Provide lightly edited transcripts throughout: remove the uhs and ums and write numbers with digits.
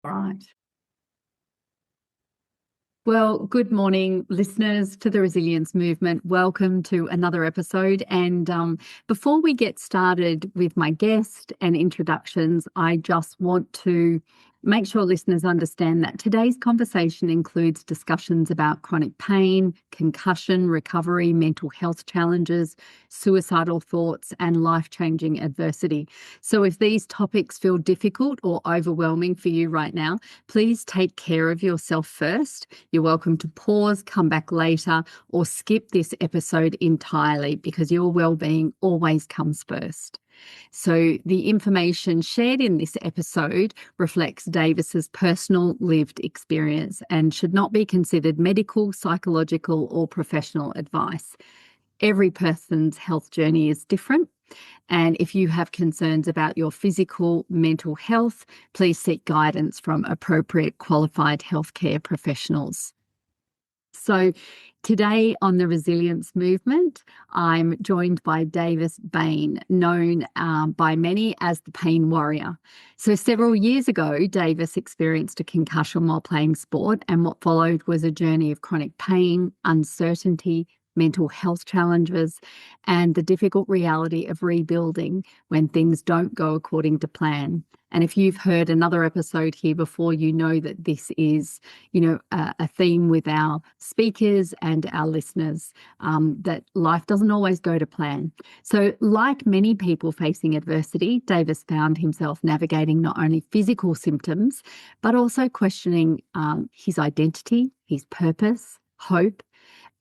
Right. Well, good morning, listeners to the Resilience Movement. Welcome to another episode. And before we get started with my guest and introductions, I just want to make sure listeners understand that today's conversation includes discussions about chronic pain, concussion, recovery, mental health challenges, suicidal thoughts, and life-changing adversity. So if these topics feel difficult or overwhelming for you right now, please take care of yourself first. You're welcome to pause, come back later, or skip this episode entirely because your well-being always comes first. So the information shared in this episode reflects Davis's personal lived experience and should not be considered medical, psychological, or professional advice. Every person's health journey is different. And if you have concerns about your physical, mental health, please seek guidance from appropriate qualified healthcare professionals. So today on the Resilience Movement, I'm joined by Davis Bain, known by many as the Pain Warrior. So several years ago, Davis experienced a concussion while playing sport, and what followed was a journey of chronic pain, uncertainty, mental health challenges, and the difficult reality of rebuilding when things don't go according to plan. And if you've heard another episode here before, you know that this is, a theme with our speakers and our listeners, that life doesn't always go to plan. So like many people facing adversity, Davis found himself navigating not only physical symptoms, but also questioning his identity, his purpose, hope,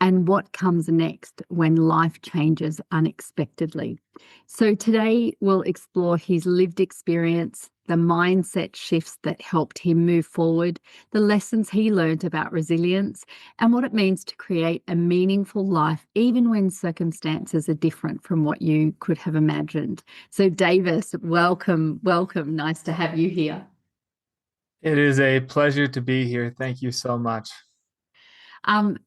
and what comes next when life changes unexpectedly. So today we'll explore his lived experience, the mindset shifts that helped him move forward, the lessons he learned about resilience, and what it means to create a meaningful life even when circumstances are different from what you could have imagined. So Davis, welcome. Nice to have you here. It is a pleasure to be here. Thank you so much.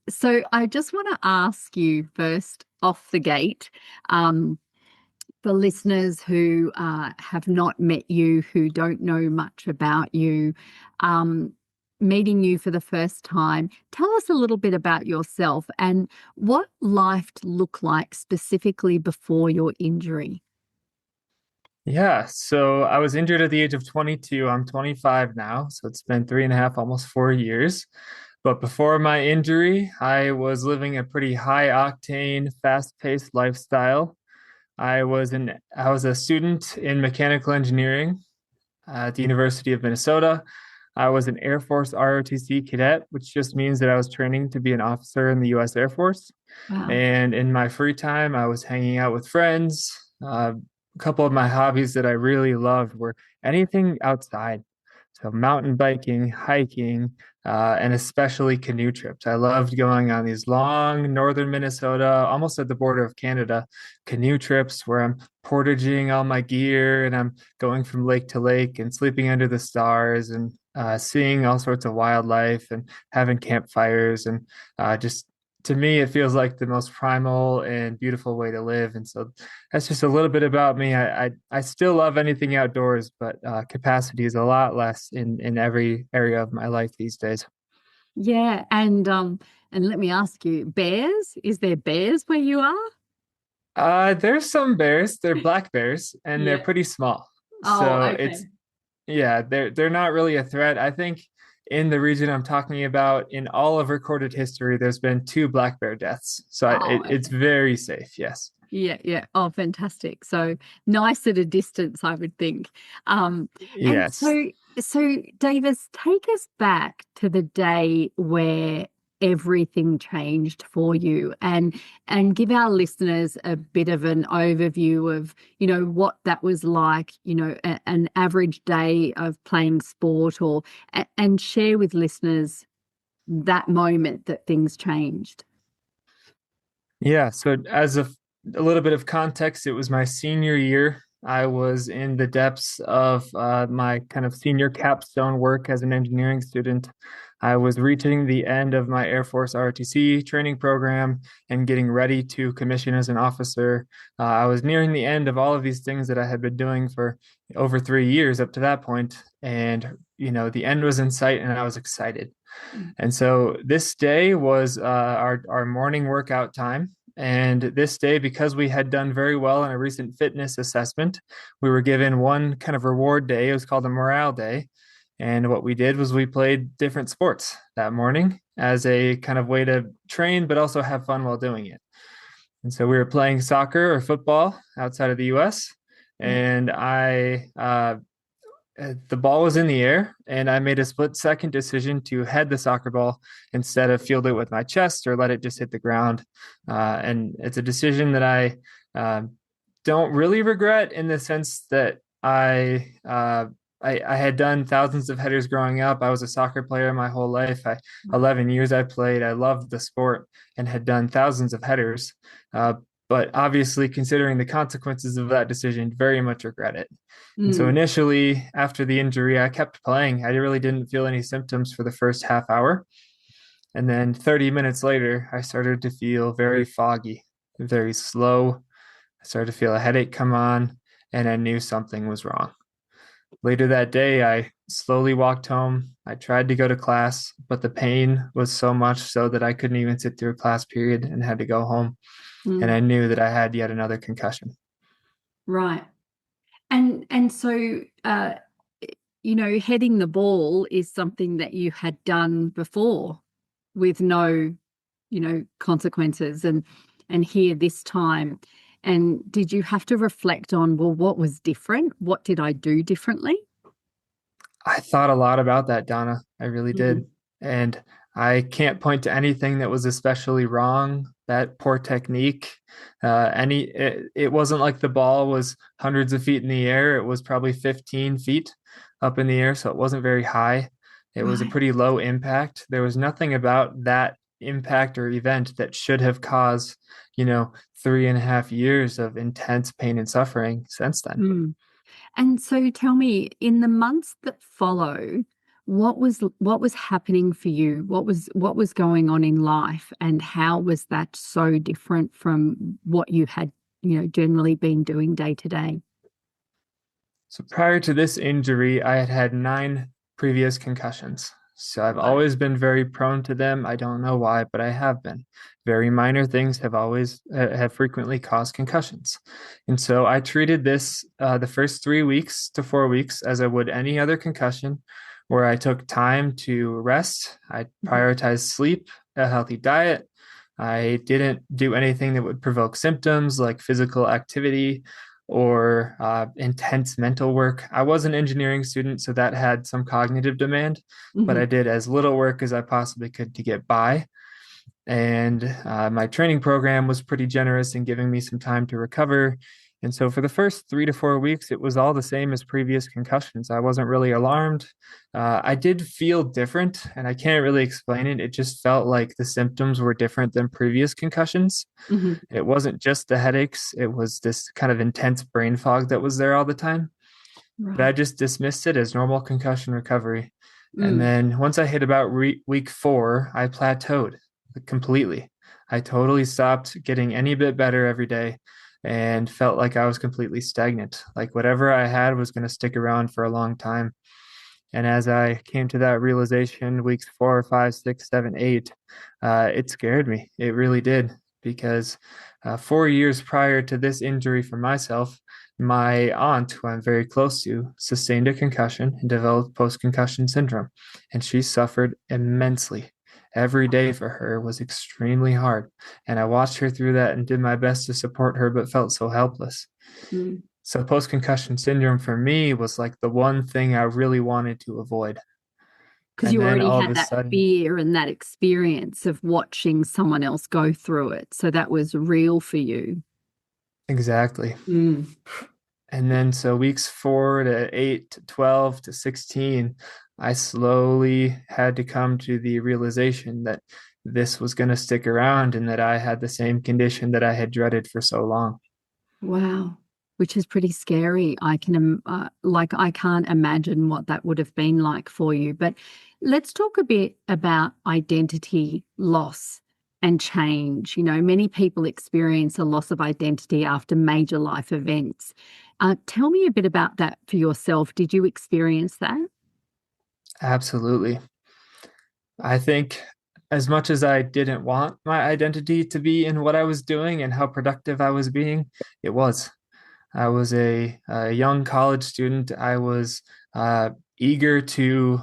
So I just want to ask you first off the gate, for listeners who have not met you, who don't know much about you, um, meeting you for the first time, tell us a little bit about yourself and what life looked like specifically before your injury. Yeah, so I was injured at the age of 22. I'm 25 now, so it's been 3.5, almost 4 years. But before my injury, I was living a pretty high octane, fast-paced lifestyle. I was a student in mechanical engineering at the University of Minnesota. I was an Air Force ROTC cadet, which just means that I was training to be an officer in the U.S. Air Force. Wow. And in my free time, I was hanging out with friends. A couple of my hobbies that I really loved were anything outside. So mountain biking, hiking, and especially canoe trips. I loved going on these long northern Minnesota, almost at the border of Canada, canoe trips where I'm portaging all my gear and I'm going from lake to lake and sleeping under the stars and seeing all sorts of wildlife and having campfires and just to me, it feels like the most primal and beautiful way to live. And so that's just a little bit about me. I still love anything outdoors, but capacity is a lot less in every area of my life these days. Yeah, and let me ask you, bears? Is there bears where you are? There's some bears. They're black bears, and they're Yeah. pretty small. Oh, So okay. yeah, they're not really a threat. I think in the region I'm talking about, in all of recorded history, there's been two black bear deaths. So Oh, it's okay. very safe. Yes. Yeah, yeah. Oh, fantastic. So nice at a distance, I would think. And Yes. so Davis, take us back to the day where everything changed for you and give our listeners a bit of an overview of, what that was like, an average day of playing sport or and share with listeners that moment that things changed. Yeah, so as a little bit of context, it was my senior year I was in the depths of my kind of senior capstone work as an engineering student. I was reaching the end of my Air Force ROTC training program and getting ready to commission as an officer. I was nearing the end of all of these things that I had been doing for over 3 years up to that point, and the end was in sight, and I was excited. Mm. And so this day was our morning workout time. And this day, because we had done very well in a recent fitness assessment, we were given one kind of reward day. It was called a morale day. And what we did was we played different sports that morning as a kind of way to train, but also have fun while doing it. And so we were playing soccer or football outside of the US. Yeah. And the ball was in the air, and I made a split-second decision to head the soccer ball instead of field it with my chest or let it just hit the ground. And it's a decision that I don't really regret, in the sense that I had done thousands of headers growing up. I was a soccer player my whole life. 11 years I played. I loved the sport and had done thousands of headers. But obviously, considering the consequences of that decision, very much regret it. And so Mm. initially, after the injury, I kept playing. I really didn't feel any symptoms for the first half hour. And then 30 minutes later, I started to feel very foggy, very slow. I started to feel a headache come on, and I knew something was wrong. Later that day, I slowly walked home. I tried to go to class, but the pain was so much so that I couldn't even sit through a class period and had to go home. And Mm. I knew that I had yet another concussion. Right. And so heading the ball is something that you had done before with no, consequences, and here this time. And did you have to reflect on, well, what was different? What did I do differently? I thought a lot about that, Donna. I really Mm. did. And I can't point to anything that was especially wrong. That poor technique. It wasn't like the ball was hundreds of feet in the air. It was probably 15 feet up in the air, so it wasn't very high. It was a Right. pretty low impact. There was nothing about that impact or event that should have caused, 3.5 years of intense pain and suffering since then. Mm. And so tell me, in the months that follow, what was happening for you? What was going on in life, and how was that so different from what you had, generally been doing day to day? So prior to this injury, I had had 9 previous concussions. So I've Right. always been very prone to them. I don't know why, but I have been. Very minor things have frequently caused concussions. And so I treated this the first 3 weeks to 4 weeks as I would any other concussion, where I took time to rest. I Mhm. prioritized sleep, a healthy diet. I didn't do anything that would provoke symptoms like physical activity or intense mental work. I was an engineering student, so that had some cognitive demand, but I Mhm. did as little work as I possibly could to get by. And my training program was pretty generous in giving me some time to recover. And so for the first 3 to 4 weeks, it was all the same as previous concussions. I wasn't really alarmed. I did feel different, and I can't really explain it. It just felt like the symptoms were different than previous concussions. Mhm. It wasn't just the headaches, it was this kind of intense brain fog that was there all the time. But I Right. just dismissed it as normal concussion recovery. And Mm. then once I hit about week 4, I plateaued completely. I totally stopped getting any bit better every day and felt like I was completely stagnant. Like whatever I had was going to stick around for a long time. And as I came to that realization, weeks 4, 5, 6, 7, 8, it scared me. It really did, because 4 years prior to this injury for myself, my aunt, who I'm very close to, sustained a concussion and developed post-concussion syndrome, and she suffered immensely. Every day for her was extremely hard, and I watched her through that and did my best to support her, but felt so helpless. Mm. So post-concussion syndrome for me was like the one thing I really wanted to avoid. Because And you then already all of had a that sudden, fear and that experience of watching someone else go through it. So that was real for you. exactly. Mm. And then so weeks 4 to 8 to 12 to 16, I slowly had to come to the realization that this was going to stick around and that I had the same condition that I had dreaded for so long. Wow. which is pretty scary. I can't imagine what that would have been like for you. But let's talk a bit about identity loss and change. You know, many people experience a loss of identity after major life events. Tell me a bit about that for yourself. Did you experience that? Absolutely. I think as much as I didn't want my identity to be in what I was doing and how productive I was being, it was. I was a young college student. I was eager to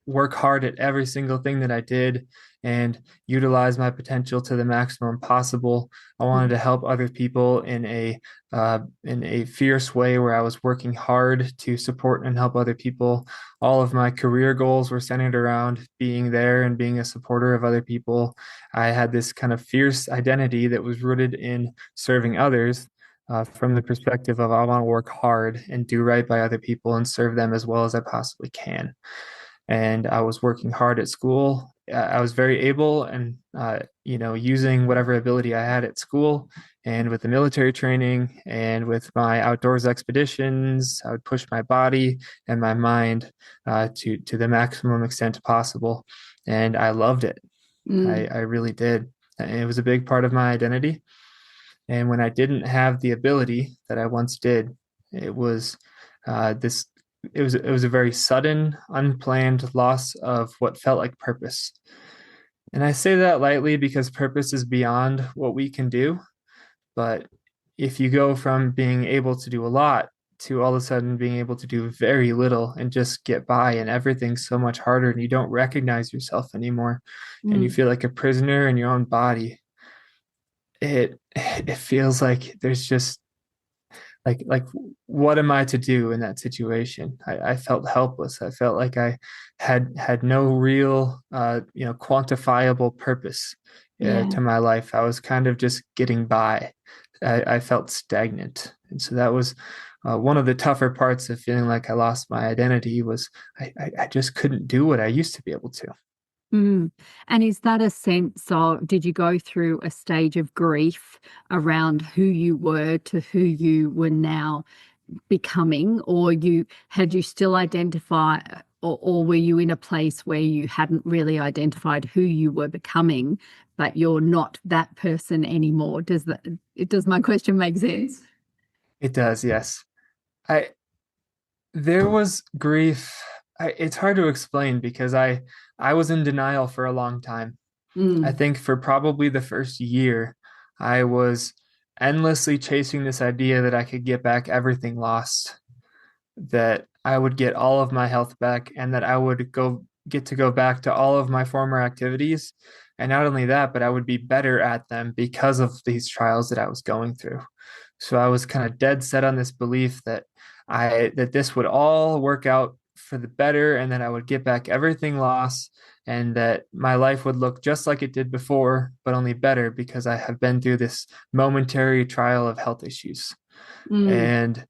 work hard at every single thing that I did and utilize my potential to the maximum possible. I wanted to help other people in a fierce way where I was working hard to support and help other people. All of my career goals were centered around being there and being a supporter of other people. I had this kind of fierce identity that was rooted in serving others from the perspective of I want to work hard and do right by other people and serve them as well as I possibly can. And I was working hard at school. I was very able and, using whatever ability I had at school and with the military training and with my outdoors expeditions, I would push my body and my mind to the maximum extent possible. And I loved it. I really did. It was a big part of my identity. And when I didn't have the ability that I once did, it was this. It was a very sudden, unplanned loss of what felt like purpose. And I say that lightly because purpose is beyond what we can do. But if you go from being able to do a lot to all of a sudden being able to do very little and just get by, and everything's so much harder, and you don't recognize yourself anymore, and you feel like a prisoner in your own body, it feels like there's just like what am I to do in that situation? I felt helpless. I felt like I had no real quantifiable purpose Yeah. to my life. I was kind of just getting by. I felt stagnant, and so that was one of the tougher parts of feeling like I lost my identity. Was I just couldn't do what I used to be able to. Mm. And is that a sense of, did you go through a stage of grief around who you were to who you were now becoming, or had you still identified, or were you in a place where you hadn't really identified who you were becoming, but you're not that person anymore? Does my question make sense? It does, yes. I There was grief. It's hard to explain because I was in denial for a long time. I Mm, think for probably the first year, I was endlessly chasing this idea that I could get back everything lost, that I would get all of my health back, and that I would get to go back to all of my former activities. And not only that, but I would be better at them because of these trials that I was going through. So I was kind of dead set on this belief that this would all work out for the better, and that I would get back everything lost, and that my life would look just like it did before, but only better because I have been through this momentary trial of health issues. mm, And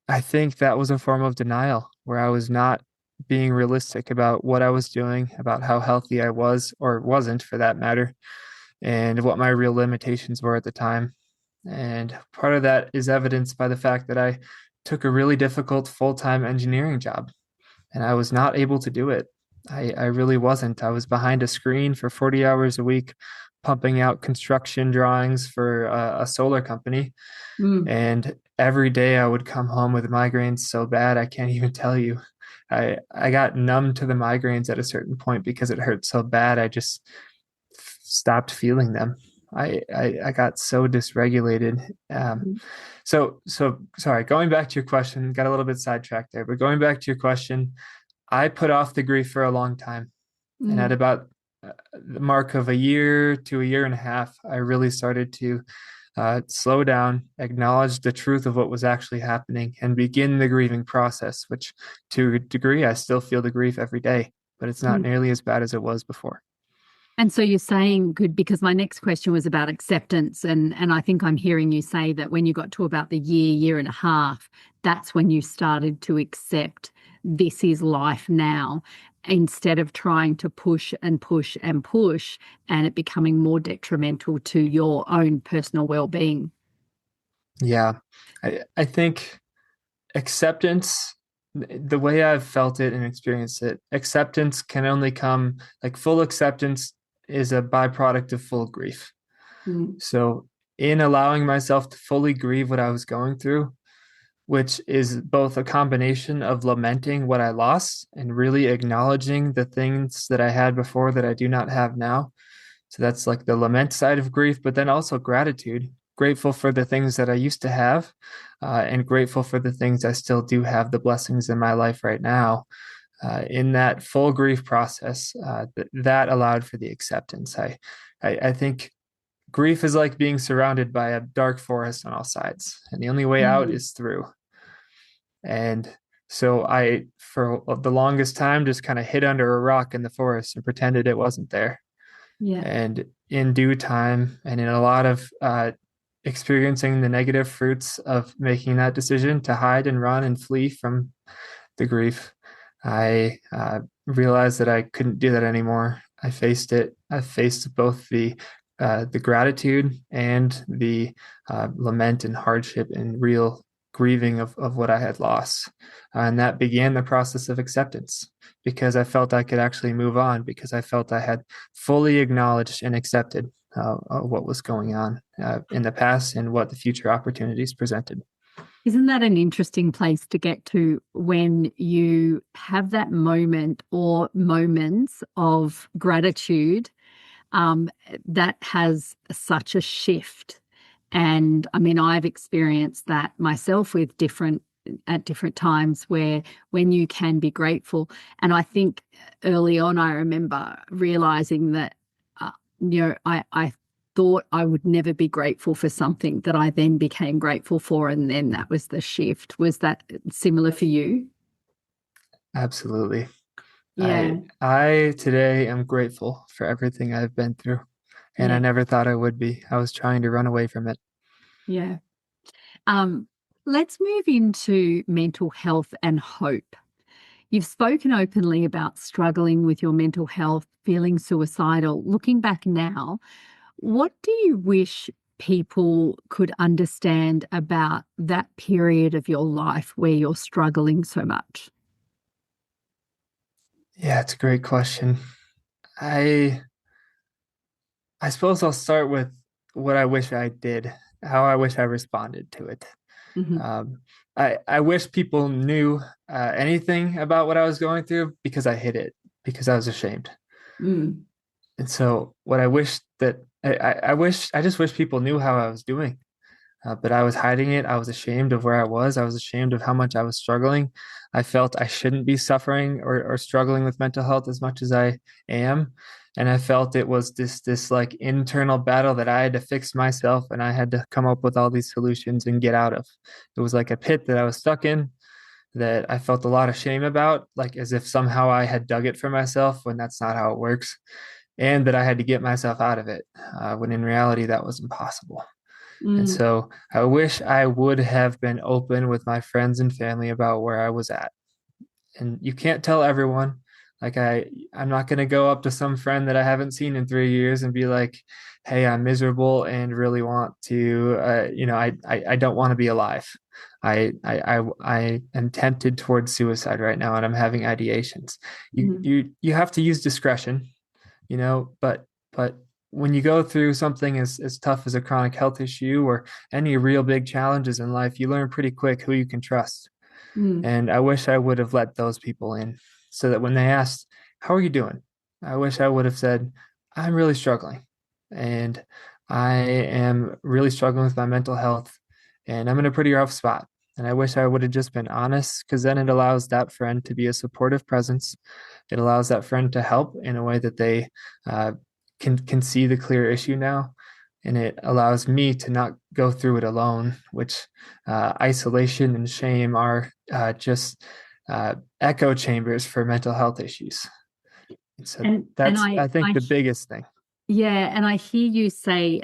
I think that was a form of denial where I was not being realistic about what I was doing, about how healthy I was or wasn't for that matter, and what my real limitations were at the time. And part of that is evidenced by the fact that I took a really difficult full-time engineering job and I was not able to do it. I really wasn't. I was behind a screen for 40 hours a week, pumping out construction drawings for a solar company. mm. And every day I would come home with migraines so bad, I can't even tell you. I got numb to the migraines at a certain point because it hurt so bad. I just stopped feeling them. I got so dysregulated. So sorry, going back to your question, got a little bit sidetracked there, but going back to your question, I put off the grief for a long time. And at Mm. about the mark of a year to a year and a half, I really started to slow down, acknowledge the truth of what was actually happening, and begin the grieving process, which to a degree, I still feel the grief every day, but it's not Mm. nearly as bad as it was before. And so you're saying good, because my next question was about acceptance, and I think I'm hearing you say that when you got to about the year and a half, that's when you started to accept this is life now, instead of trying to push and push and push, and it becoming more detrimental to your own personal well-being. Yeah. I think acceptance, the way I've felt it and experienced it, acceptance can only come, like full acceptance is a byproduct of full grief. Mm. So, in allowing myself to fully grieve what I was going through, which is both a combination of lamenting what I lost and really acknowledging the things that I had before that I do not have now. So that's like the lament side of grief, but then also gratitude. Grateful for the things that I used to have, and grateful for the things I still do have, the blessings in my life right now. In that full grief process, that allowed for the acceptance. I think grief is like being surrounded by a dark forest on all sides, and the only way out Mm. is through. And so I, for the longest time, just kind of hid under a rock in the forest and pretended it wasn't there. Yeah. And in due time, and in a lot of experiencing the negative fruits of making that decision to hide and run and flee from the grief, I realized that I couldn't do that anymore. I faced it. I faced both the gratitude and the lament and hardship and real grieving of what I had lost. And that began the process of acceptance because I felt I could actually move on because I felt I had fully acknowledged and accepted what was going on in the past and what the future opportunities presented. Isn't that an interesting place to get to when you have that moment or moments of gratitude, um, that has such a shift? And I mean, I've experienced that myself with at different times where when you can be grateful. And I think early on, I remember realizing that, uh, I thought I would never be grateful for something that I then became grateful for. And then that was the shift. Was that similar for you? Absolutely. I Yeah. I today am grateful for everything I've been through, and I Yeah. never thought I would be. I was trying to run away from it. Yeah. Um, let's move into mental health and hope. You've spoken openly about struggling with your mental health, feeling suicidal. Looking back now, what do you wish people could understand about that period of your life where you're struggling so much? Yeah, it's a great question. I I suppose I'll start with what I wish I did, how I wish I responded to it. Hmm. Um, I wish people knew anything about what I was going through because I hid it because I was ashamed. Mm. And so what I wish that I just wish people knew how I was doing. But I was hiding it. I was ashamed of where I was. I was ashamed of how much I was struggling. I felt I shouldn't be suffering or struggling with mental health as much as I am. And I felt it was this like internal battle that I had to fix myself and I had to come up with all these solutions and get out of. It was like a pit that I was stuck in that I felt a lot of shame about, like as if somehow I had dug it for myself when that's not how it works. And that I had to get myself out of it, when in reality that was impossible. And Mm. so I wish I would have been open with my friends and family about where I was at. And you can't tell everyone. Like I'm not going to go up to some friend that I haven't seen in 3 years and be like, "Hey, I'm miserable and really want to, I don't want to be alive. I am tempted towards suicide right now, and I'm having ideations." Mm. You have to use discretion, but when you go through something as tough as a chronic health issue or any real big challenges in life, you learn pretty quick who you can trust. Mm. And I wish I would have let those people in so that when they asked, "How are you doing?" I wish I would have said, "I'm really struggling and I am really struggling with my mental health and I'm in a pretty rough spot." And I wish I would have just been honest because then it allows that friend to be a supportive presence. It allows that friend to help in a way that they uh, can see the clear issue now. And it allows me to not go through it alone, which isolation and shame are just echo chambers for mental health issues. And so And that's, I think, the biggest thing. yeah, and I hear you say,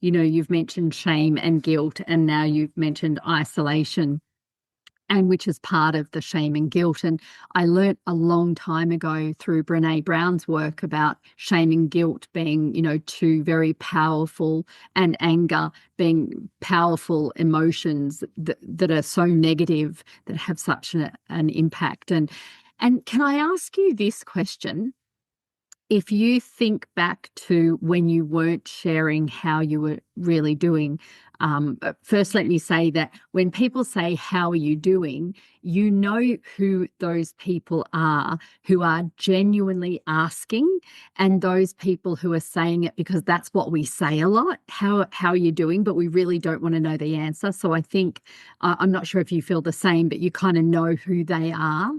you've mentioned shame and guilt, and now you've mentioned isolation. and which is part of the shame and guilt. And I learnt a long time ago through Brene Brown's work about shame and guilt being, two very powerful, and anger being powerful emotions that are so negative, that have such an impact. And can I ask you this question? If you think back to when you weren't sharing how you were really doing, first let me say that when people say, "How are you doing?" you know who those people are who are genuinely asking, and those people who are saying it because that's what we say a lot, how are you doing? But we really don't want to know the answer. So I think, I'm not sure if you feel the same, but you kind of know who they are.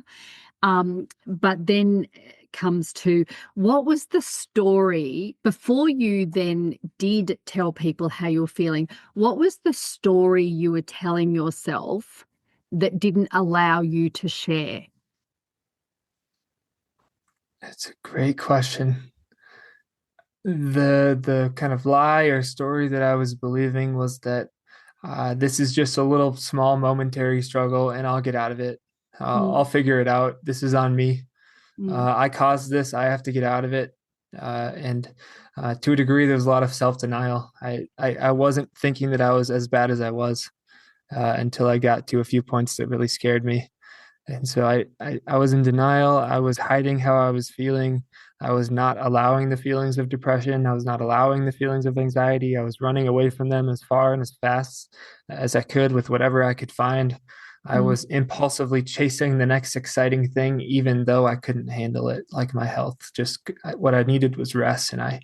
But then comes to, what was the story before you then did tell people how you were feeling? What was the story you were telling yourself that didn't allow you to share? That's a great question. The kind of lie or story that I was believing was that this is just a little small momentary struggle and I'll get out of it. I'll Mm, figure it out. This is on me. mm, I caused this. I have to get out of it. And to a degree, there's a lot of self-denial. I wasn't thinking that I was as bad as I was until I got to a few points that really scared me. And so I was in denial. I was hiding how I was feeling. I was not allowing the feelings of depression. I was not allowing the feelings of anxiety. I was running away from them as far and as fast as I could with whatever I could find. I mm. was impulsively chasing the next exciting thing, even though I couldn't handle it, like my health. Just what I needed was rest, and I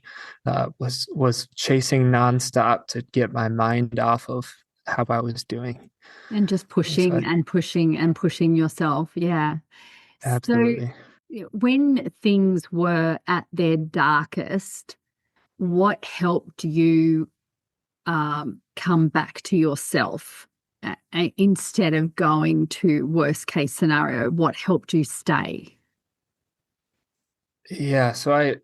was chasing nonstop to get my mind off of how I was doing. And just And so pushing and pushing and pushing yourself. Yeah. So absolutely. when things were at their darkest, what helped you come back to yourself, instead of going to worst case scenario? What helped you stay? Yeah, so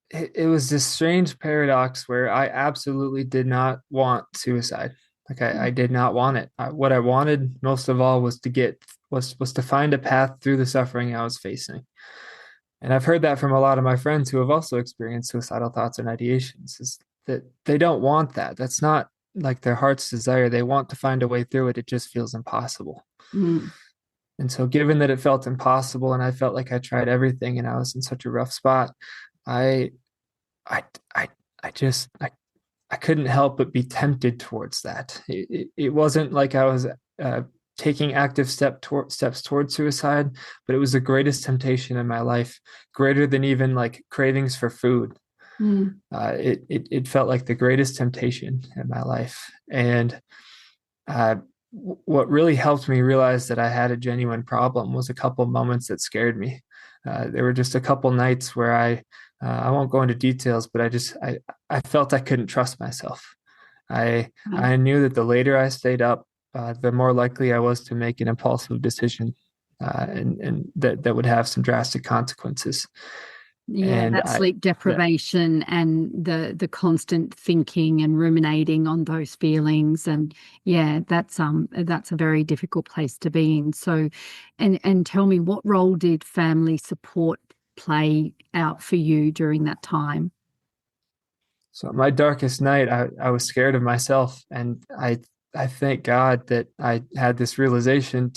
it was this strange paradox where I absolutely did not want suicide. Like I did not want it. What I wanted most of all was to get was to find a path through the suffering I was facing. And I've heard that from a lot of my friends who have also experienced suicidal thoughts and ideations, is that they don't want that. That's not like their heart's desire. They want to find a way through it. It just feels impossible. Mm, And so, given that it felt impossible and I felt like I tried everything and I was in such a rough spot, I, I, I, I couldn't help but be tempted towards that. It wasn't like I was taking active steps towards suicide, but it was the greatest temptation in my life, greater than even like cravings for food. mm, It felt like the greatest temptation in my life, and uh, what really helped me realize that I had a genuine problem was a couple moments that scared me. There were just a couple nights where I won't go into details, but I felt I couldn't trust myself. I knew that the later I stayed up, the more likely I was to make an impulsive decision, and that would have some drastic consequences. yeah, And that sleep that deprivation and the constant thinking and ruminating on those feelings. And yeah, that's a very difficult place to be in. So, and tell me, what role did family support play out for you during that time? So my darkest night, I was scared of myself, and I thank God that I had this realization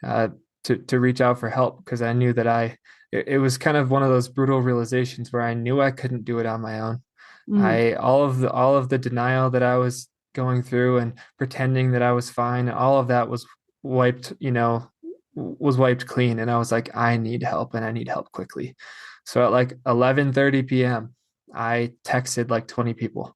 uh, to reach out for help, because I knew that it was kind of one of those brutal realizations where I knew I couldn't do it on my own. Mm, All of the denial that I was going through and pretending that I was fine, all of that was wiped, was wiped clean, and I was like, I need help, and I need help quickly. So at like 11:30 p.m. I texted like 20 people,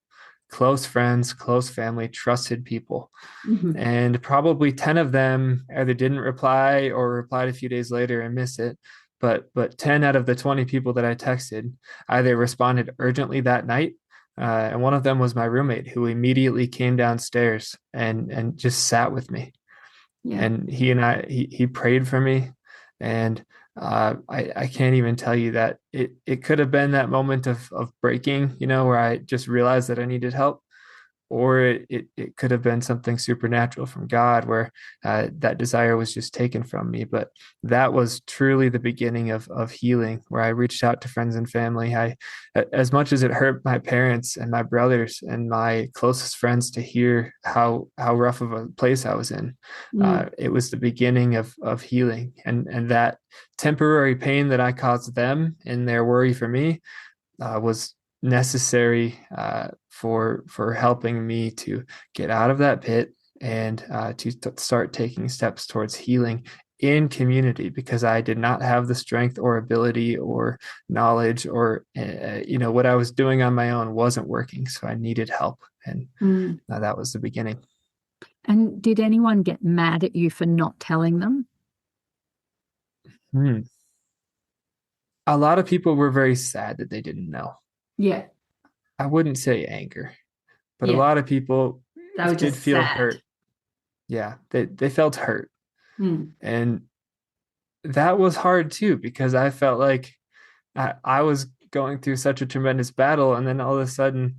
close friends, close family, trusted people. mhm. And probably 10 of them either didn't reply or replied a few days later and missed it. But 10 out of the 20 people that I texted either responded urgently that night. And one of them was my roommate, who immediately came downstairs and just sat with me. Yeah. And he prayed for me. And I can't even tell you that it could have been that moment of breaking, where I just realized that I needed help. or it could have been something supernatural from God where that desire was just taken from me. But that was truly the beginning of healing, where I reached out to friends and family. As much as it hurt my parents and my brothers and my closest friends to hear how rough of a place I was in, Mm, it was the beginning of healing. And that temporary pain that I caused them in their worry for me was necessary for helping me to get out of that pit and to start taking steps towards healing in community, because I did not have the strength or ability or knowledge, or what I was doing on my own wasn't working, so I needed help. And mm. that was the beginning. And did anyone get mad at you for not telling them? Hmm. A lot of people were very sad that they didn't know. Yeah, I wouldn't say anger, but a yeah. lot of people They were did just feel sad. hurt. Yeah, they felt hurt. Mm, And that was hard too, because I felt like I was going through such a tremendous battle. And then all of a sudden,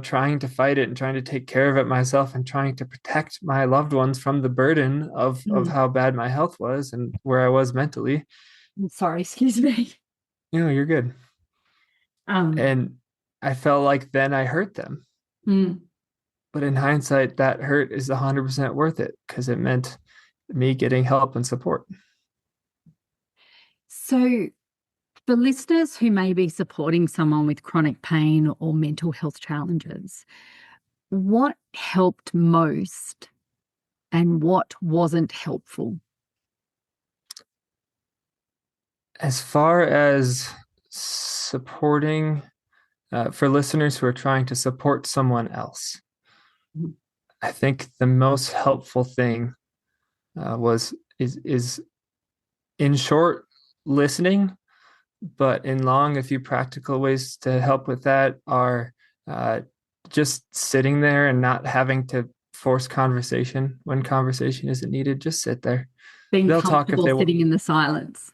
trying to fight it and trying to take care of it myself and trying to protect my loved ones from the burden of mm. how bad my health was and where I was mentally. I'm sorry, excuse me. You're good. Um, And I felt like then I hurt them. mm. But in hindsight, that hurt is 100% worth it, because it meant me getting help and support. So, for listeners who may be supporting someone with chronic pain or mental health challenges, what helped most and what wasn't helpful? As far as supporting, for listeners who are trying to support someone else, Mm, I think the most helpful thing was is in short, listening, but in long, a few practical ways to help with that are uh, just sitting there and not having to force conversation when conversation isn't needed. Just sit there. being They'll talk if comfortable they want. sitting in the silence.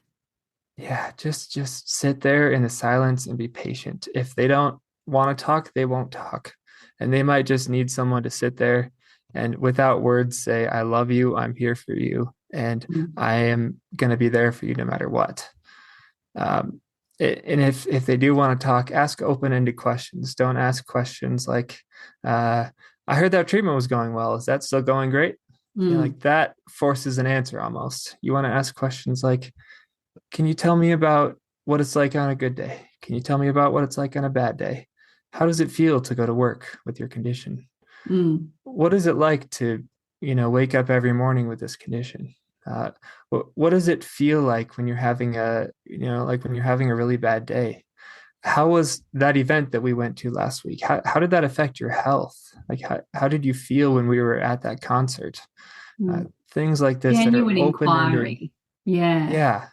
Yeah, just sit there in the silence and be patient. If they don't want to talk, they won't talk. And they might just need someone to sit there and without words say, I love you, I'm here for you, and Mm, I am going to be there for you no matter what. Um, and if they do want to talk, ask open-ended questions. Don't ask questions like, I heard that treatment was going well. Is that still going great? mm, Like that forces an answer almost. You want to ask questions like, can you tell me about what it's like on a good day? Can you tell me about what it's like on a bad day? How does it feel to go to work with your condition? mm, What is it like to, wake up every morning with this condition? What does it feel like when you're having like when you're having a really bad day? How was that event that we went to last week? How did that affect your health? Like, how did you feel when we were at that concert? Uh, mm. Things like this that are Genuine open-ended. inquiry. Yeah. Yeah,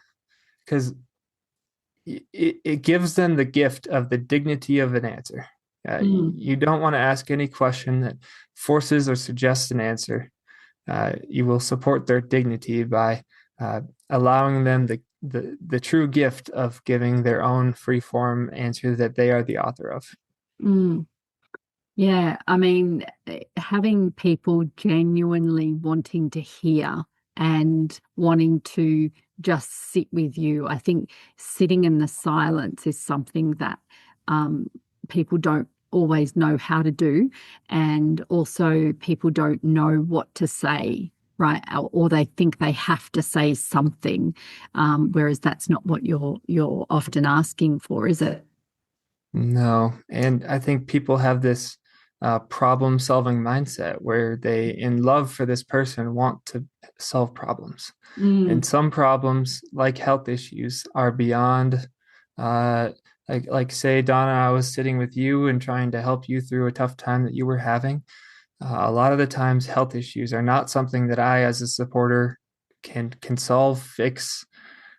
because it gives them the gift of the dignity of an answer. Mm, You don't want to ask any question that forces or suggests an answer. You will support their dignity by allowing them the true gift of giving their own free form answer that they are the author of. mm. Yeah, I mean, having people genuinely wanting to hear and wanting to just sit with you. I think sitting in the silence is something that um, people don't always know how to do. And also, people don't know what to say, right? Or they think they have to say something, whereas that's not what you're often asking for, is it? No, and I think people have this problem-solving mindset where they, in love for this person, want to solve problems. And Mm, some problems, like health issues, are beyond, uh, like say, Donna, I was sitting with you and trying to help you through a tough time that you were having. A lot of the times, health issues are not something that I, as a supporter, can solve, fix,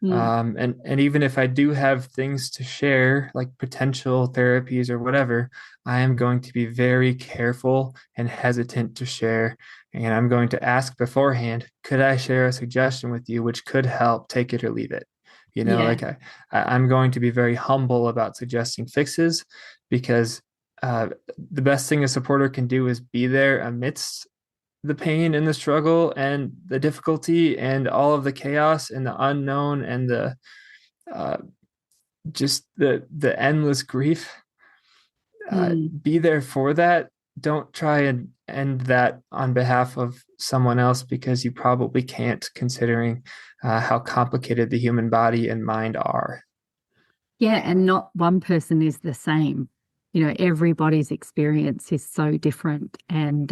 mm, and even if I do have things to share, like potential therapies or whatever, I am going to be very careful and hesitant to share. And I'm going to ask beforehand, could I share a suggestion with you which could help, take it or leave it? yeah. Like I'm going to be very humble about suggesting fixes, because uh, the best thing a supporter can do is be there amidst the pain and the struggle and the difficulty and all of the chaos and the unknown and the uh, just the endless grief. Mm. Be there for that. Don't try and end that on behalf of someone else because you probably can't, considering how complicated the human body and mind are. Yeah, and not one person is the same. Everybody's experience is so different, and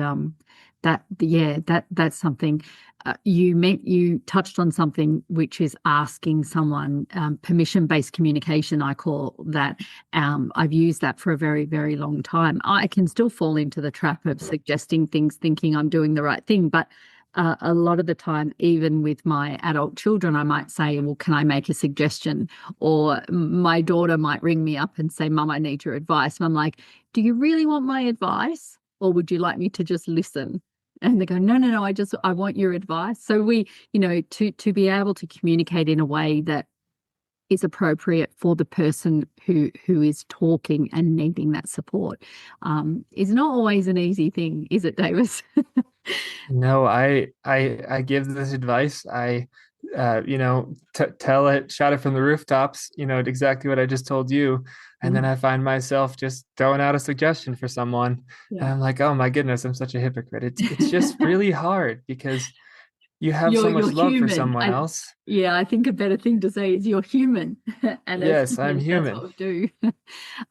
that's something you touched on something which is asking someone permission-based communication. I call that. I've used that for a very, very long time. I can still fall into the trap of suggesting things, thinking I'm doing the right thing, but a lot of the time, even with my adult children, I might say, well, can I make a suggestion? Or my daughter might ring me up and say, Mum, I need your advice. And I'm like, do you really want my advice? Or would you like me to just listen? And they go, no, no, no, I want your advice. So to be able to communicate in a way that is appropriate for the person who is talking and needing that support is not always an easy thing, is it, Davis? No, I give this advice. I tell it, shout it from the rooftops, exactly what I just told you. And then Mm. I find myself just throwing out a suggestion for someone. And Yeah. I'm like, oh my goodness, I'm such a hypocrite. It's just really hard because you have so You're much love for human. someone else. I think a better thing to say is you're human. And as Yes, I'm humans, that's what human. we do.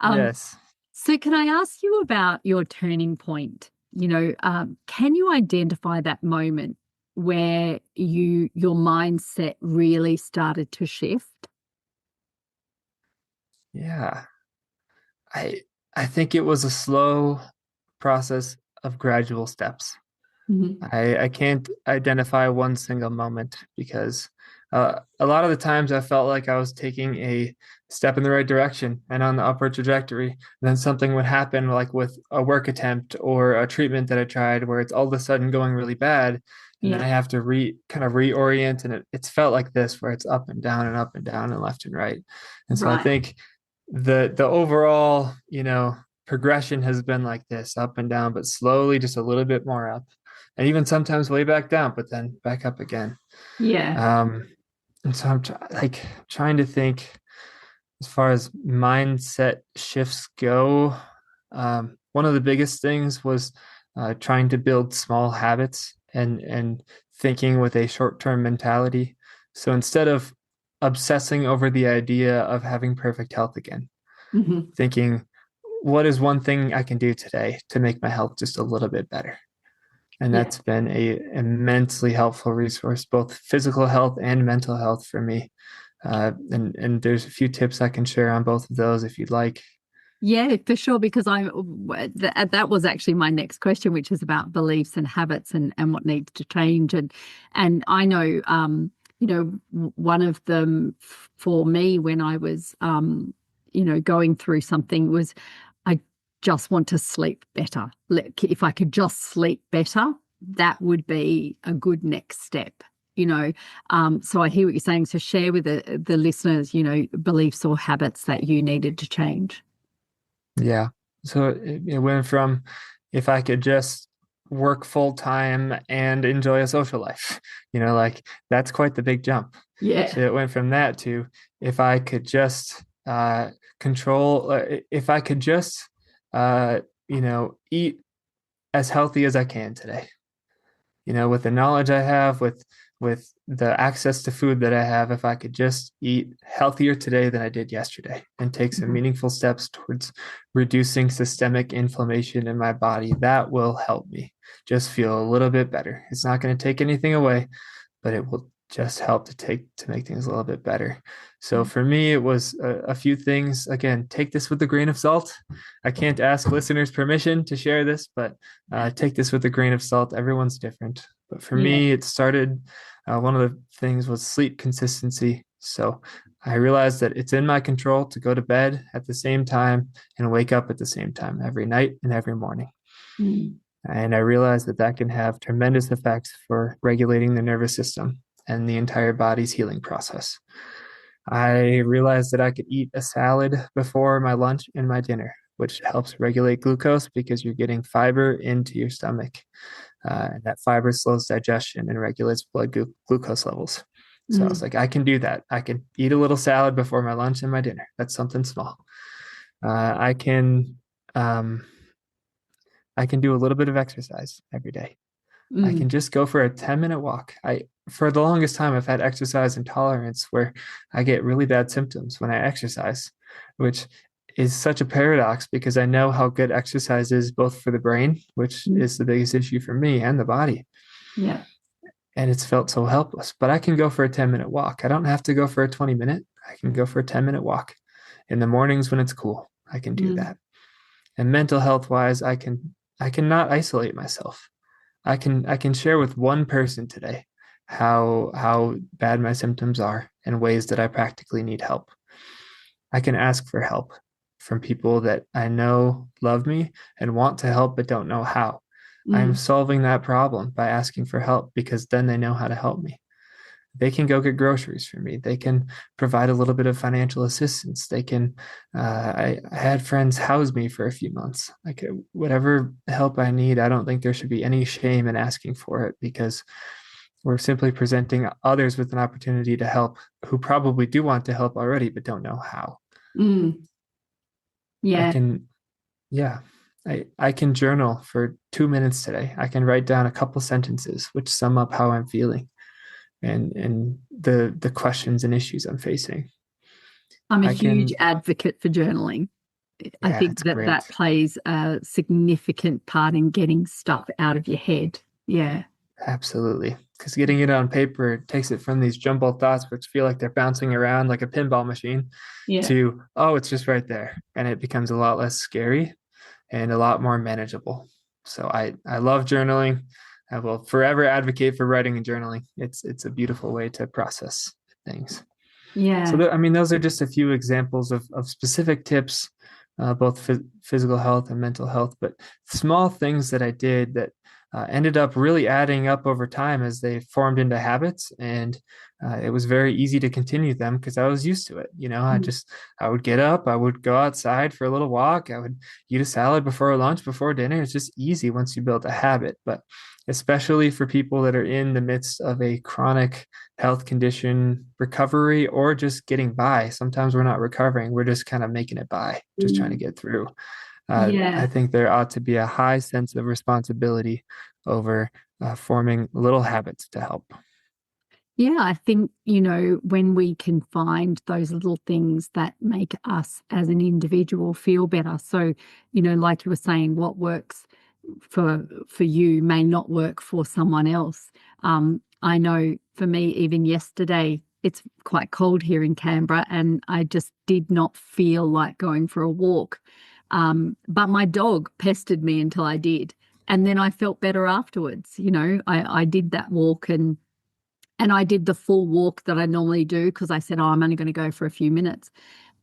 Um, Yes. so can I ask you about your turning point? Can you identify that moment where your mindset really started to shift? Yeah. I I think it was a slow process of gradual steps. Mhm. I can't identify one single moment because a lot of the times I felt like I was taking a step in the right direction and on the upward trajectory. And then something would happen, like with a work attempt or a treatment that I tried, where it's all of a sudden going really bad. And then Yeah, I have to kind of reorient. And it's felt like this, where it's up and down and up and down and left and right. And so I right. think the overall, progression has been like this, up and down, but slowly just a little bit more up and even sometimes way back down, but then back up again. Yeah. Um, and so like trying to think as far as mindset shifts go. One of the biggest things was trying to build small habits and thinking with a short-term mentality. So instead of obsessing over the idea of having perfect health again, Hmm. thinking, what is one thing I can do today to make my health just a little bit better? And Yeah. that's been a immensely helpful resource, both physical health and mental health for me. And there's a few tips I can share on both of those if you'd like. Yeah, for sure. Because that was actually my next question, which is about beliefs and habits and what needs to change. And I know, one of them for me when I was, going through something was I just want to sleep better. If I could just sleep better, that would be a good next step. So I hear what you're saying. So share with the listeners, beliefs or habits that you needed to change. Yeah. So it went from if I could just work full time and enjoy a social life, like that's quite the big jump. Yeah. So it went from that to if I could just if I could just, eat as healthy as I can today. With the knowledge I have, with the access to food that I have, if I could just eat healthier today than I did yesterday and take some Mhm. meaningful steps towards reducing systemic inflammation in my body, that will help me just feel a little bit better. It's not going to take anything away, but it will just help to make things a little bit better. So for me, it was a few things. Again, take this with a grain of salt. I can't ask listeners permission to share this, but take this with a grain of salt. Everyone's different. But for Yeah. me, it started, one of the things was sleep consistency. So I realized that it's in my control to go to bed at the same time and wake up at the same time every night and every morning. Mm. And I realized that that can have tremendous effects for regulating the nervous system and the entire body's healing process. I realized that I could eat a salad before my lunch and my dinner. which helps regulate glucose because you're getting fiber into your stomach. And that fiber slows digestion and regulates blood glucose levels. So I was Mm, like, I can do that. I can eat a little salad before my lunch and my dinner. That's something small. I can um, I can do a little bit of exercise every day. I mm, can just go for a 10-minute walk. For the longest time, I've had exercise intolerance where I get really bad symptoms when I exercise, which is such a paradox because I know how good exercise is both for the brain, which mm. is the biggest issue for me, and the body. Yeah. And it's felt so helpless. But I can go for a 10-minute walk. I don't have to go for a 20-minute. I can go for a 10-minute walk. In the mornings when it's cool, I can do Mm, that. And mental health wise, I cannot isolate myself. I can share with one person today how bad my symptoms are and ways that I practically need help. I can ask for help from people that I know love me and want to help but don't know how. I'm mm, solving that problem by asking for help because then they know how to help me. They can go get groceries for me. They can provide a little bit of financial assistance. They can, I had friends house me for a few months. Like whatever help I need, I don't think there should be any shame in asking for it because we're simply presenting others with an opportunity to help who probably do want to help already, but don't know how. mm. I Yeah. can, yeah, I can journal for 2 minutes today. I can write down a couple sentences which sum up how I'm feeling and the questions and issues I'm facing. I'm a I huge can, advocate for journaling. I yeah, think it's that great. that plays a significant part in getting stuff out of your head. Yeah. Absolutely. Because getting it on paper takes it from these jumbled thoughts, which feel like they're bouncing around like a pinball machine, Yeah. to, oh, it's just right there. And it becomes a lot less scary and a lot more manageable. So I love journaling. I will forever advocate for writing and journaling. It's a beautiful way to process things. So Yeah. that, I mean, those are just a few examples of specific tips, both physical health and mental health, but small things that I did that ended up really adding up over time as they formed into habits. And it was very easy to continue them because I was used to it. Mm, I would get up, I would go outside for a little walk, I would eat a salad before lunch, before dinner. It's just easy once you build a habit. But especially for people that are in the midst of a chronic health condition recovery or just getting by. Sometimes we're not recovering, we're just kind of making it by, just trying to mm. get through. I Yeah. think there ought to be a high sense of responsibility over forming little habits to help. Yeah, I think, when we can find those little things that make us as an individual feel better. So, like you were saying, what works for you may not work for someone else. I know for me, even yesterday, it's quite cold here in Canberra, and I just did not feel like going for a walk. But my dog pestered me until I did. And then I felt better afterwards. I did that walk and I did the full walk that I normally do because I said, oh, I'm only going to go for a few minutes.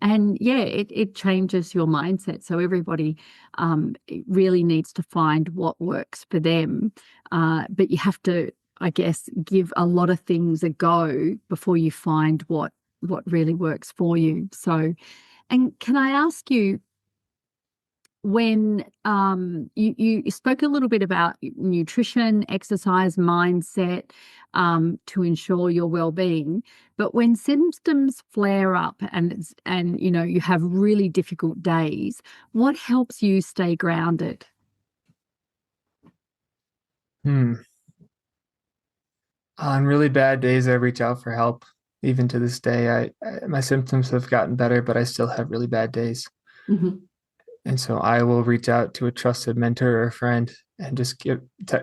And yeah, it changes your mindset. So everybody it really needs to find what works for them. But you have to, I guess, give a lot of things a go before you find what really works for you. So, and can I ask you, when you spoke a little bit about nutrition, exercise, mindset to ensure your well-being, but when symptoms flare up and you have really difficult days, what helps you stay grounded? Hmm. On really bad days, I reach out for help. Even to this day, my symptoms have gotten better, but I still have really bad days. Hmm. And so I will reach out to a trusted mentor or a friend and just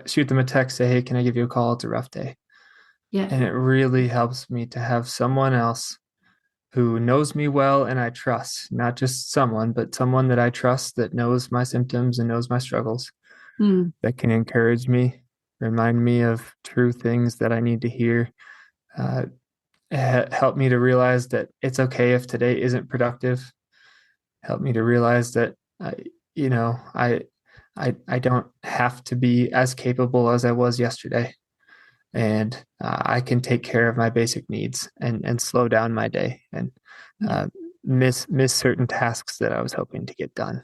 shoot them a text, say, hey, can I give you a call? It's a rough day. Yeah. And it really helps me to have someone else who knows me well and I trust, not just someone, but someone that I trust that knows my symptoms and knows my struggles, Mm. that can encourage me, remind me of true things that I need to hear, uh, help me to realize that it's okay if today isn't productive, help me to realize that, you know, I don't have to be as capable as I was yesterday. And I can take care of my basic needs and slow down my day and Yeah. uh, miss certain tasks that I was hoping to get done.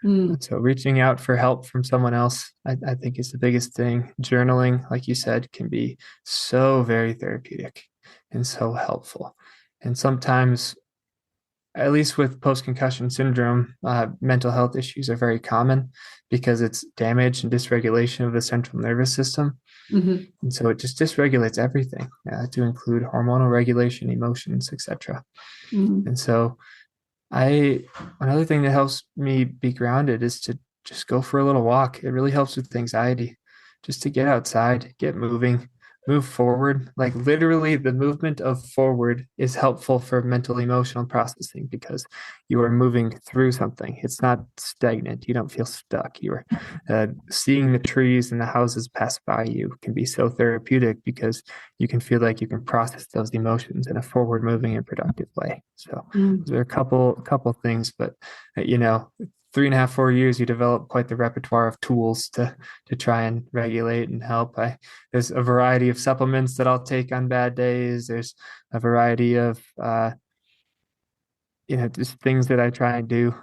Mm, And so reaching out for help from someone else, I think is the biggest thing. Journaling, like you said, can be so very therapeutic and so helpful. And sometimes, at least with post-concussion syndrome, mental health issues are very common because it's damage and dysregulation of the central nervous system. mhm, And so it just dysregulates everything, to include hormonal regulation, emotions, etc. mm, And so I another thing that helps me be grounded is to just go for a little walk. It really helps with anxiety. Just to get outside, get moving, move forward. Like literally the movement of forward is helpful for mental emotional processing because you are moving through something. It's not stagnant. You don't feel stuck. You're seeing the trees and the houses pass by you can be so therapeutic because you can feel like you can process those emotions in a forward moving and productive way. So mm. there are a couple things, but 3.5, 4 years, you develop quite the repertoire of tools to try and regulate and help. There's a variety of supplements that I'll take on bad days. There's a variety of just things that I try and do.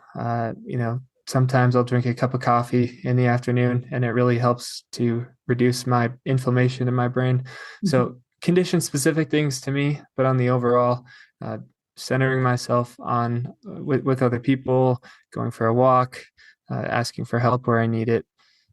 Sometimes I'll drink a cup of coffee in the afternoon, and it really helps to reduce my inflammation in my brain. Mhm. So condition specific things to me, but on the overall, uh, centering myself on with other people, going for a walk, asking for help where I need it.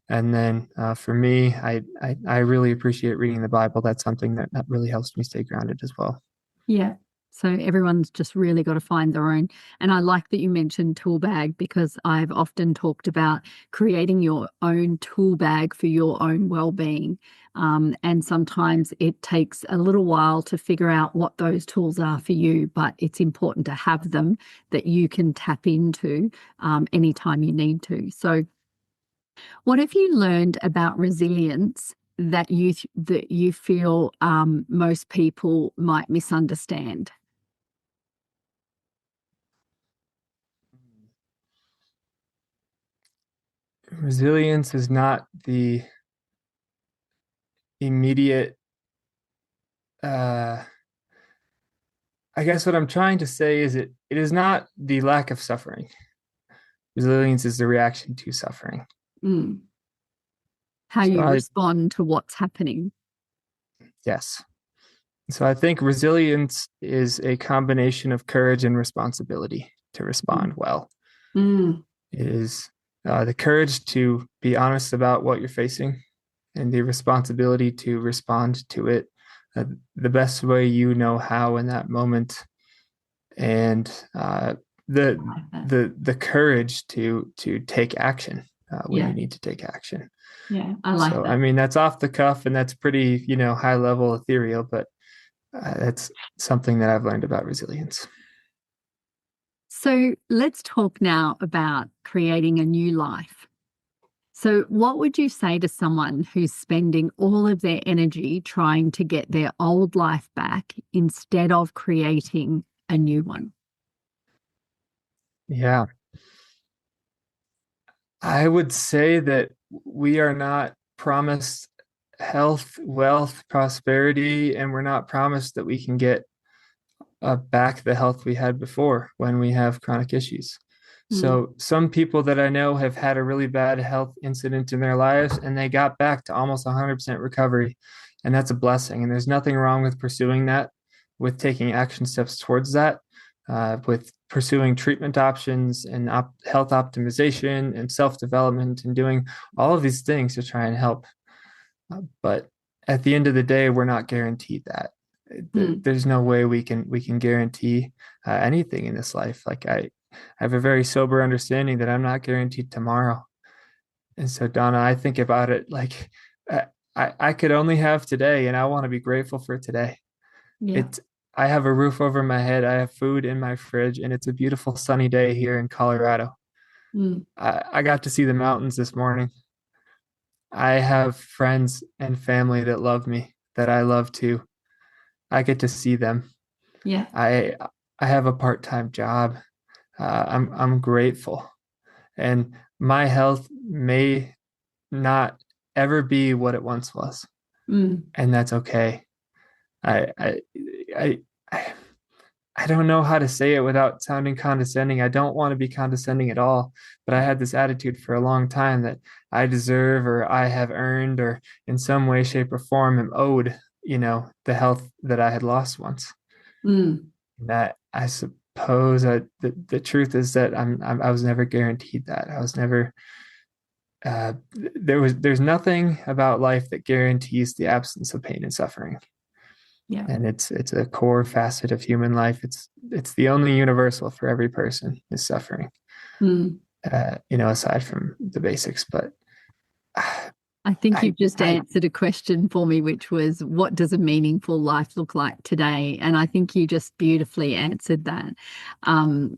And then for me, I really appreciate reading the Bible. That's something that really helps me stay grounded as well. Yeah. So everyone's just really got to find their own. And I like that you mentioned tool bag because I've often talked about creating your own tool bag for your own well-being. And sometimes it takes a little while to figure out what those tools are for you, but it's important to have them that you can tap into anytime you need to. So what have you learned about resilience that you feel most people might misunderstand? Resilience is not the immediate uh I guess what I'm trying to say is it is not the lack of suffering. Resilience is the reaction to suffering. Mm. How So you I respond to what's happening. yes. So I think resilience is a combination of courage and responsibility to Mm. respond well. Mm. It is the courage to be honest about what you're facing and the responsibility to respond to it the best way you know how in that moment, and the I like that. the courage to take action when you Yeah, need to take action. yeah, I like So I that. mean that's off the cuff and that's pretty high level ethereal, but that's something that I've learned about resilience. So let's talk now about creating a new life. So, what would you say to someone who's spending all of their energy trying to get their old life back instead of creating a new one? Yeah, I would say that we are not promised health, wealth, prosperity, and we're not promised that we can get back the health we had before when we have chronic issues. Mm, So some people that I know have had a really bad health incident in their lives and they got back to almost 100% recovery. And that's a blessing. And there's nothing wrong with pursuing that, with taking action steps towards that, with pursuing treatment options and health optimization and self-development and doing all of these things to try and help. But at the end of the day, we're not guaranteed that. mm, There's no way we can guarantee anything in this life. Like I have a very sober understanding that I'm not guaranteed tomorrow. And so, Donna, I think about it like uh, I could only have today, and I want to be grateful for today. yeah. It's I have a roof over my head, I have food in my fridge, and it's a beautiful sunny day here in Colorado. Mm, I got to see the mountains this morning. I have friends and family that love me, that I love too. I get to see them. yeah. I I have a part-time job. I'm grateful, and my health may not ever be what it once was, Mm, and that's okay. I I I I don't know how to say it without sounding condescending. I don't want to be condescending at all, but I had this attitude for a long time that I deserve or I have earned or in some way, shape, or form am owed, the health that I had lost once. Mm, That I suppose the truth is that I was never guaranteed that. I was never there's nothing about life that guarantees the absence of pain and suffering. yeah. And it's a core facet of human life. It's the only universal for every person is suffering. Mm. Aside from the basics. But I think I you've just I answered a question for me, which was, what does a meaningful life look like today? And I think you just beautifully answered that. Um,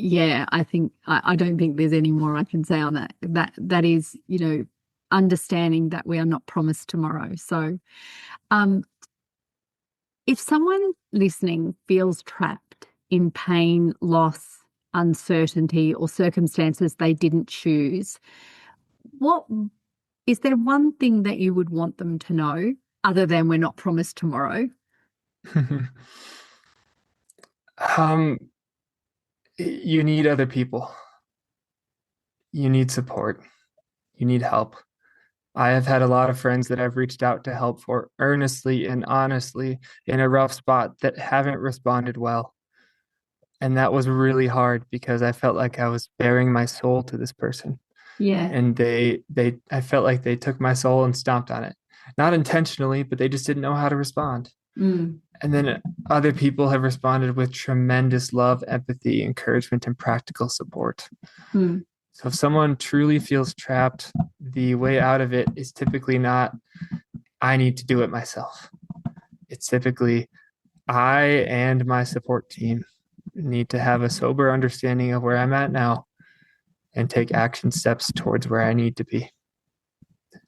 yeah, I think I don't think there's any more I can say on that. That is, understanding that we are not promised tomorrow. So, um, if someone listening feels trapped in pain, loss, uncertainty, or circumstances they didn't choose, what is there one thing that you would want them to know other than we're not promised tomorrow? um you need other people. You need support. You need help. I have had a lot of friends that I've reached out to help for earnestly and honestly in a rough spot that haven't responded well. And that was really hard because I felt like I was bearing my soul to this person. Yeah. And I felt like they took my soul and stomped on it. Not intentionally, but they just didn't know how to respond. Mm, And then other people have responded with tremendous love, empathy, encouragement, and practical support. mm, So if someone truly feels trapped, the way out of it is typically not, I need to do it myself. It's typically, I and my support team need to have a sober understanding of where I'm at now and take action steps towards where I need to be.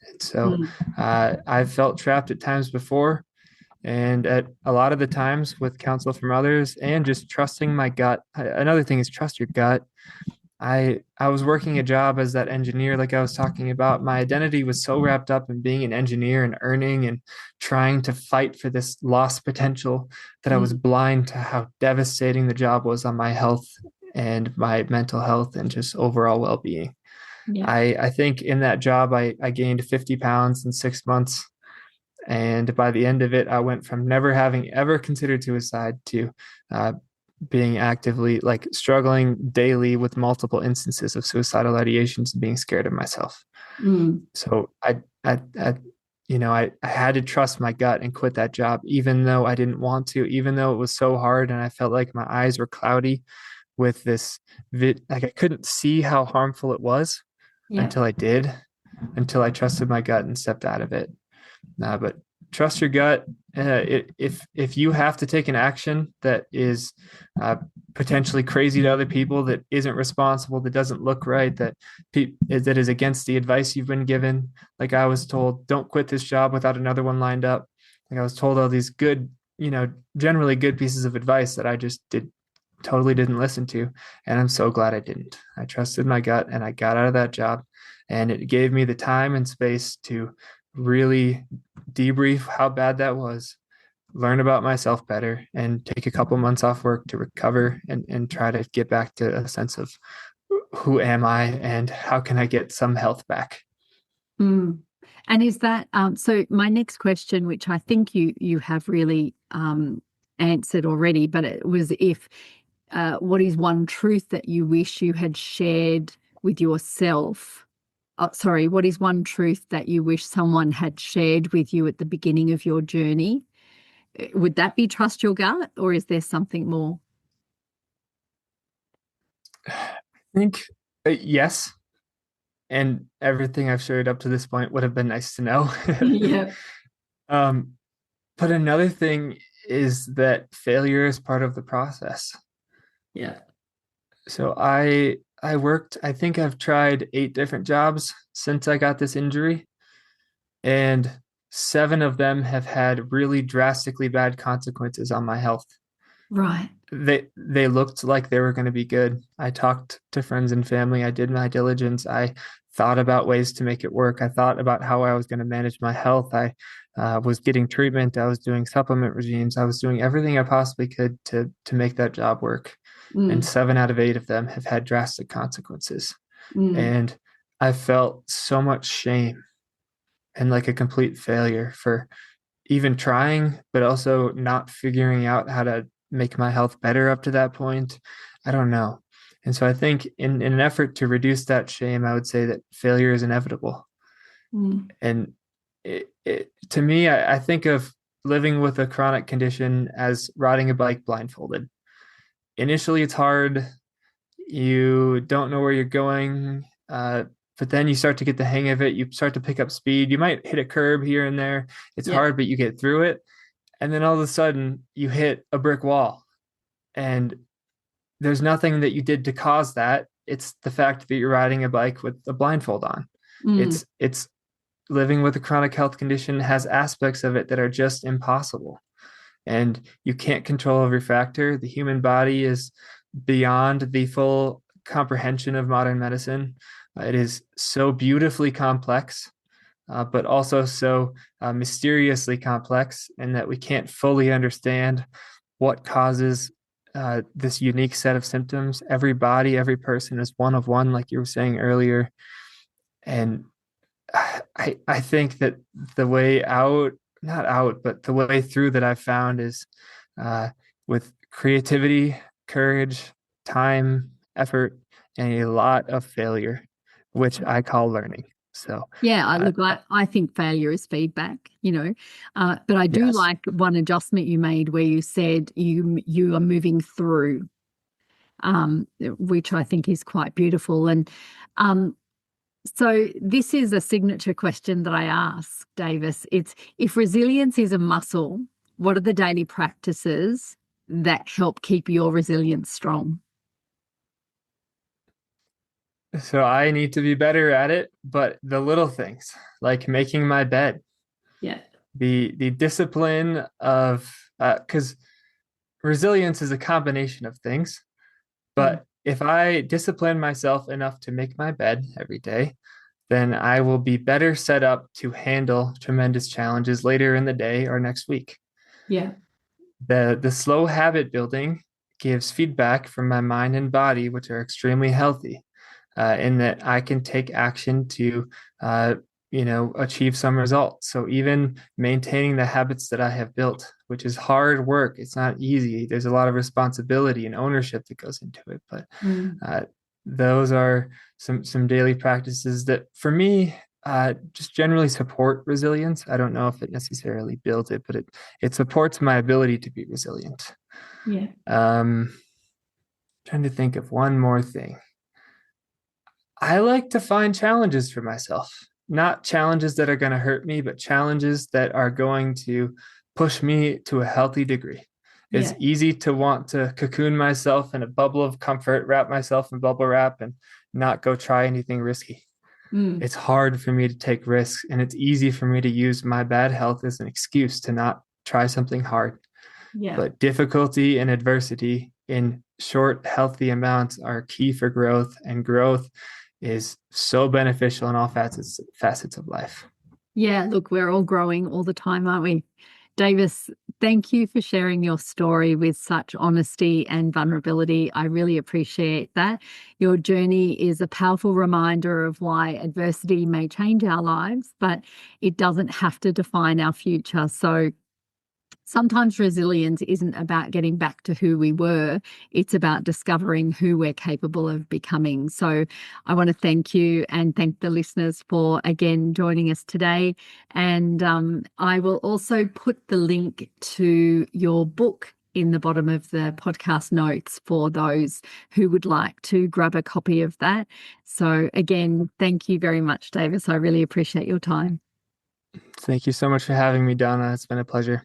And so mm. I've felt trapped at times before, and at a lot of the times with counsel from others and just trusting my gut. Another thing is trust your gut. I was working a job as that engineer, like I was talking about. My identity was so wrapped up in being an engineer and earning and trying to fight for this lost potential that I was Mm, blind to how devastating the job was on my health and my mental health and just overall well-being. yeah. I think in that job I gained 50 pounds in 6 months. And by the end of it, I went from never having ever considered suicide to uh, being actively like struggling daily with multiple instances of suicidal ideations and being scared of myself. Mm, So I had to trust my gut and quit that job, even though I didn't want to, even though it was so hard and I felt like my eyes were cloudy with like I couldn't see how harmful it was yeah. until I did, until I trusted my gut and stepped out of it. But trust your gut. If you have to take an action that is potentially crazy to other people, that isn't responsible, that doesn't look right, that is against the advice you've been given, like I was told, don't quit this job without another one lined up. Like I was told all these good, generally good pieces of advice that I just totally didn't listen to, and I'm so glad I didn't. I trusted my gut, and I got out of that job, and it gave me the time and space to really debrief how bad that was, learn about myself better, and take a couple months off work to recover and try to get back to a sense of who am I and how can I get some health back. Mm. And is that so my next question, which I think you have really answered already, but it was if what is one truth that you wish you had shared with yourself? Sorry, what is one truth that you wish someone had shared with you at the beginning of your journey? Would that be trust your gut, or is there something more? I think yes, and everything I've shared up to this point would have been nice to know. Yeah. um, but another thing is that failure is part of the process. Yeah. So I worked, I think I've tried 8 different jobs since I got this injury, and 7 of them have had really drastically bad consequences on my health. Right. They looked like they were going to be good. I talked to friends and family. I did my diligence. I thought about ways to make it work. I thought about how I was going to manage my health. was getting treatment. I was doing supplement regimes. I was doing everything I possibly could to make that job work. And Mm, 7 out of 8 of them have had drastic consequences. mm, And I felt so much shame and like a complete failure for even trying, but also not figuring out how to make my health better up to that point. I don't know. And so I think in an effort to reduce that shame, I would say that failure is inevitable. mm. And to me, I think of living with a chronic condition as riding a bike blindfolded. Initially, it's hard. You don't know where you're going, but then you start to get the hang of it. You start to pick up speed. You might hit a curb here and there. It's Yeah. hard, but you get through it. And then all of a sudden, you hit a brick wall, and there's nothing that you did to cause that. It's the fact that you're riding a bike with a blindfold on. Mm, It's living with a chronic health condition has aspects of it that are just impossible. And you can't control every factor. The human body is beyond the full comprehension of modern medicine. It is so beautifully complex, but also so mysteriously complex, in that we can't fully understand what causes this unique set of symptoms. Every body, every person is one of one, like you were saying earlier. And I think that the way out, not out, but the way through that I've found is with creativity, courage, time, effort, and a lot of failure, which I call learning. So, yeah, uh, I think failure is feedback, but I do yes. like one adjustment you made where you said you are moving through, which I think is quite beautiful. And um, so this is a signature question that I ask, Davis. It's, if resilience is a muscle, what are the daily practices that help keep your resilience strong? So I need to be better at it, but the little things like making my bed, Yeah. the discipline of because resilience is a combination of things. Mm. But if I discipline myself enough to make my bed every day, then I will be better set up to handle tremendous challenges later in the day or next week. Yeah. The slow habit building gives feedback from my mind and body, which are extremely healthy, in that I can take action to uh, achieve some results. So even maintaining the habits that I have built, which is hard work, it's not easy. There's a lot of responsibility and ownership that goes into it, but Mm. uh, those are some daily practices that for me just generally support resilience. I don't know if it necessarily builds it, but it supports my ability to be resilient. Yeah. Um, Trying to think of one more thing. I like to find challenges for myself, not challenges that are going to hurt me, but challenges that are going to push me to a healthy degree. It's Yeah. easy to want to cocoon myself in a bubble of comfort, wrap myself in bubble wrap, and not go try anything risky. Mm. It's hard for me to take risks, and it's easy for me to use my bad health as an excuse to not try something hard. Yeah. But difficulty and adversity in short, healthy amounts are key for growth, and growth is so beneficial in all facets of life. Yeah, look, we're all growing all the time, aren't we? Davis, thank you for sharing your story with such honesty and vulnerability. I really appreciate that. Your journey is a powerful reminder of why adversity may change our lives, but it doesn't have to define our future. So sometimes resilience isn't about getting back to who we were. It's about discovering who we're capable of becoming. So I want to thank you and thank the listeners for again joining us today. And I will also put the link to your book in the bottom of the podcast notes for those who would like to grab a copy of that. So again, thank you very much, Davis. I really appreciate your time. Thank you so much for having me, Donna. It's been a pleasure.